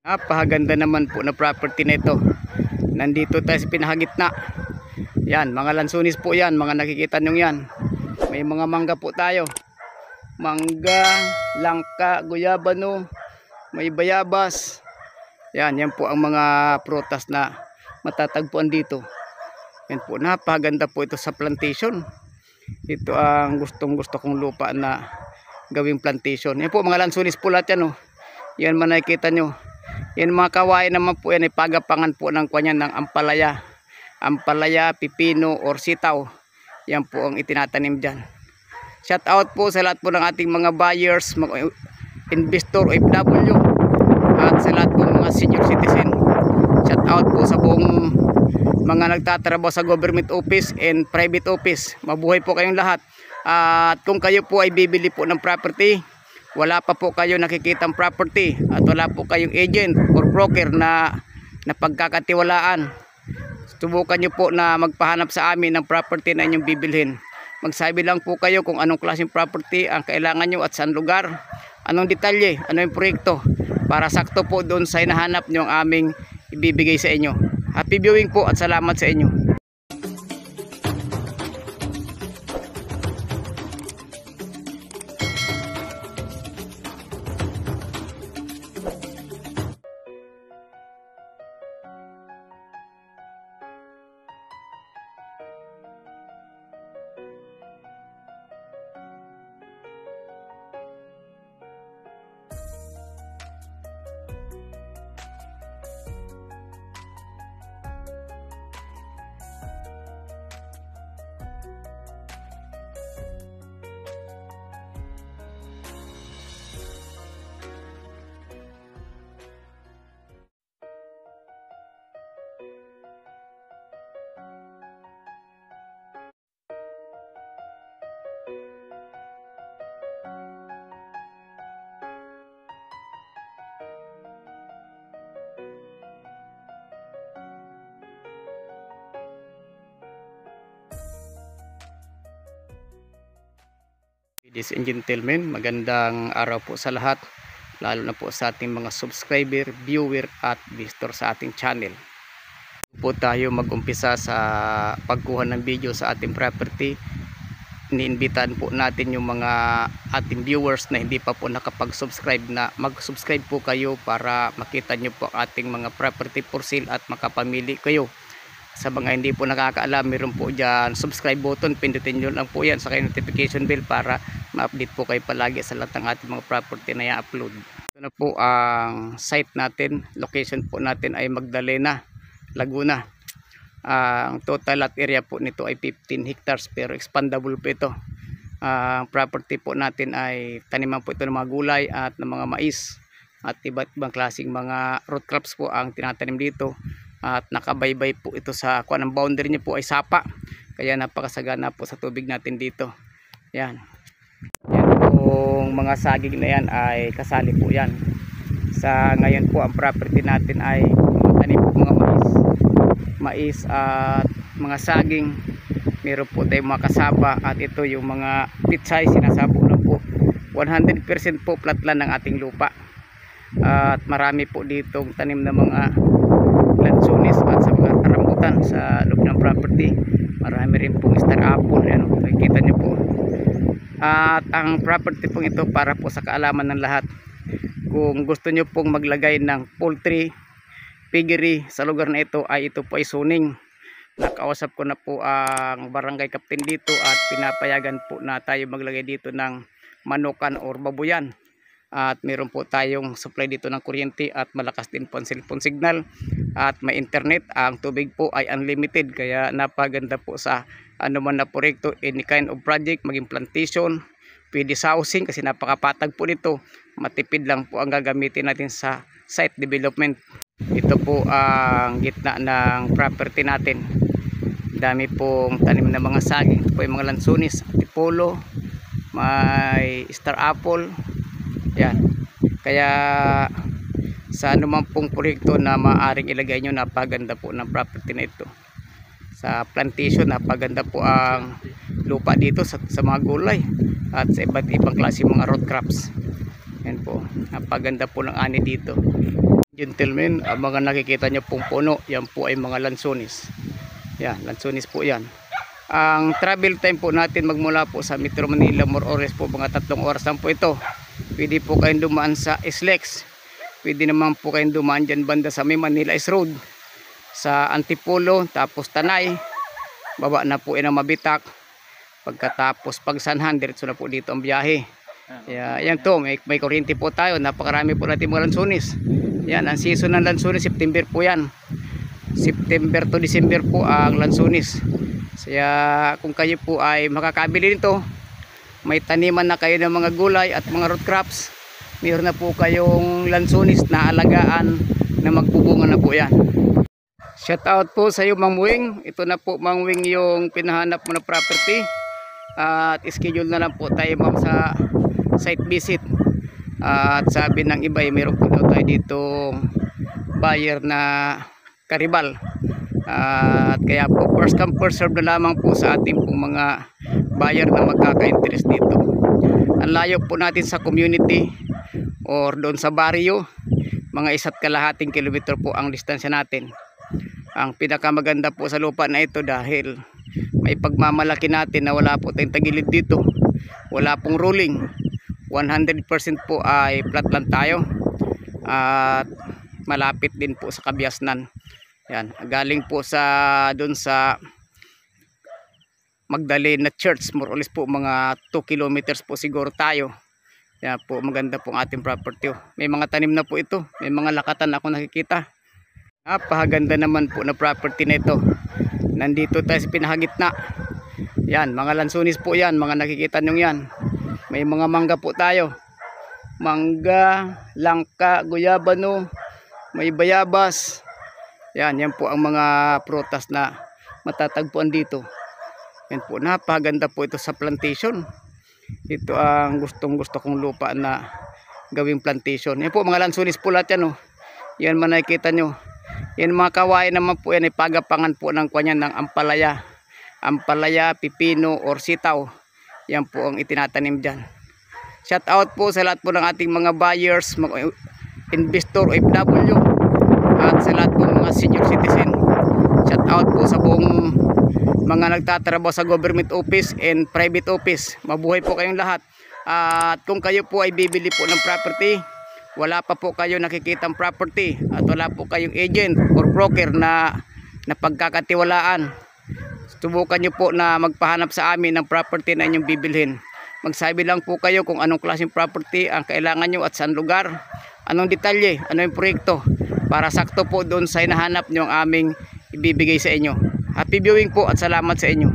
Napakaganda naman po na property na ito. Nandito tayo sa pinakagitna. Yan, mga lansunis po yan, mga nakikita nyo yan. May mga mangga po tayo. Mangga, langka, guyabano, may bayabas. Yan po ang mga prutas na matatagpuan dito. Yan po, napakaganda po ito sa plantation. Ito ang gustong-gusto kong lupa na gawing plantation. Yan po, mga lansunis po lahat yan. Yan man nakikita nyo. Yan mga kawain naman po yan ay pagapangan po ng kanyan ng ampalaya. Ampalaya, pipino, or sitaw. Yan po ang itinatanim dyan. Shout out po sa lahat po ng ating mga buyers, mga investor, OFW. At sa lahat po mga senior citizen. Shout out po sa buong mga nagtatrabaho sa government office and private office. Mabuhay po kayong lahat. At kung kayo po ay bibili po ng property, wala pa po kayo nakikitang property at wala po kayong agent or broker na pagkakatiwalaan, subukan nyo po na magpahanap sa amin ng property na inyong bibilhin. Magsabi lang po kayo kung anong klaseng property ang kailangan nyo at saan lugar, anong detalye, ano yung proyekto, para sakto po doon sa hinahanap nyo ang aming ibibigay sa inyo. Happy viewing po at salamat sa inyo. Ladies and gentlemen, magandang araw po sa lahat, lalo na po sa ating mga subscriber, viewer at visitor sa ating channel. Po tayo mag-umpisa sa pagkuha ng video sa ating property. Iniimbitahan po natin yung mga ating viewers na hindi pa po nakapag-subscribe na mag-subscribe po kayo para makita nyo po ating mga property for sale at makapamili kayo. Sa mga hindi po nakakaalam, meron po dyan subscribe button, pindutin nyo lang po yan sa kayo notification bell para ma-update po kayo palagi sa lahat ng ating mga property na i-upload. Ito na po ang site natin. Location po natin ay Magdalena, Laguna. Ang total lot area po nito ay 15 hectares pero expandable po ito. Ang property po natin ay taniman po ito ng mga gulay at ng mga mais at iba't ibang klaseng mga root crops po ang tinatanim dito. At nakabaybay po ito sa kuan, ang boundary niya po ay sapa, kaya napakasagana po sa tubig natin dito. Yan pong mga saging na yan ay kasali po yan. Sa ngayon po ang property natin ay tanim po mga mais at mga saging. Meron po tayong mga kasaba at ito yung mga pitsay, sinasabog lang po. 100% po flatland ng ating lupa. At marami po ditong tanim na mga lansunis at sa mga rambutan sa loob ng property. Marami rin pong star apple, yan, makikita nyo po. At ang property pong ito para po sa kaalaman ng lahat, kung gusto nyo pong maglagay ng poultry piggery sa lugar na ito, ay ito po ay suning. Nakausap ko na po ang barangay captain dito at pinapayagan po na tayo maglagay dito ng manukan or babuyan. At meron po tayong supply dito ng kuryente at malakas din po ang cellphone signal at may internet. Ang tubig po ay unlimited, kaya napaganda po sa anuman na proyekto, any kind of project, maging plantation, pwede sa housing kasi napakapatag po nito. Matipid lang po ang gagamitin natin sa site development. Ito po ang gitna ng property natin. Dami pong tanim na mga saging. Ito po yung mga lansunis, antipolo, may star apple. Yan. Kaya sa anumang pong proyekto na maaring ilagay nyo, napaganda po ng property na ito. Sa plantation, napaganda po ang lupa dito sa mga gulay at sa iba't ibang klase mga root crops. Yan po, napaganda po ng ani dito. Gentlemen, ang mga nakikita nyo pong puno, yan po ay mga lansones. Yan, lansones po yan. Ang travel time po natin magmula po sa Metro Manila, more or less po mga 3 oras lang po ito. Pwede po kayong dumaan sa SLEX. Pwede naman po kayong dumaan dyan banda sa May Manila East Road. Sa Antipolo, tapos Tanay. Baba na po ng Mabitak. Pagkatapos Pagsanhan, diretso na po dito ang biyahe. Yan to, may kuryente po tayo. Napakarami po natin mga lansones. Yan, ang season ng lansones, September po yan. September to December po ang lansones. Kaya kung kayo po ay makakabili nito, may taniman na kayo ng mga gulay at mga root crops, mayroon na po kayong lansones na alagaan na magbubunga na po yan. Shout out po sa iyo, Mang Wing. Ito na po, Mang Wing, yung pinahanap mo na property. At schedule na lang po tayo, ma'am, sa site visit. At sabi ng iba, meron po daw tayo dito buyer na karibal. At kaya po first come first serve na lamang po sa ating pong mga buyer na magkaka-interest dito. Ang layo po natin sa community or doon sa barrio, mga 1.5 kilometer po ang distansya natin. Ang pinakamaganda po sa lupa na ito dahil may pagmamalaki natin na wala po tayong tagilid dito, wala pong ruling, 100% po ay flat lang tayo at malapit din po sa Kabiasnan. Yan, galing po sa doon sa Magdalena Church, more or less po mga 2 kilometers po siguro tayo. Yan po, maganda po ang ating property. May mga tanim na po ito, may mga lakatan ako nakikita. Napakaganda naman po na property na ito. Nandito tayo sa pinakagitna. Yan, mga lansones po yan, mga nakikita nyo yan. May mga mangga po tayo. Mangga, langka, guyabano, may bayabas. Yan, yan po ang mga prutas na matatagpuan dito. Yan po, napakaganda po ito sa plantation. Ito ang gustong-gusto kong lupa na gawing plantation. Yan po, mga lansones po lahat yan. Yan man nakikita nyo. Yan mga kawain naman po yan, ipagapangan po ng kanyan ng ampalaya. Ampalaya, pipino, or sitaw. Yan po ang itinatanim dyan. Shout out po sa lahat po ng ating mga buyers, mga investor, OFW, at sa lahat po mga senior citizen. Shout out po sa buong mga nagtatrabaho sa government office and private office. Mabuhay po kayong lahat. At kung kayo po ay bibili po ng property, wala pa po kayo nakikitang property at wala po kayong agent or broker na pagkakatiwalaan, subukan nyo po na magpahanap sa amin ng property na inyong bibilhin. Magsabi lang po kayo kung anong klaseng property ang kailangan nyo at saan lugar, anong detalye, anong proyekto, para sakto po doon sa hinahanap nyo ang aming ibibigay sa inyo. Happy viewing po at salamat sa inyo.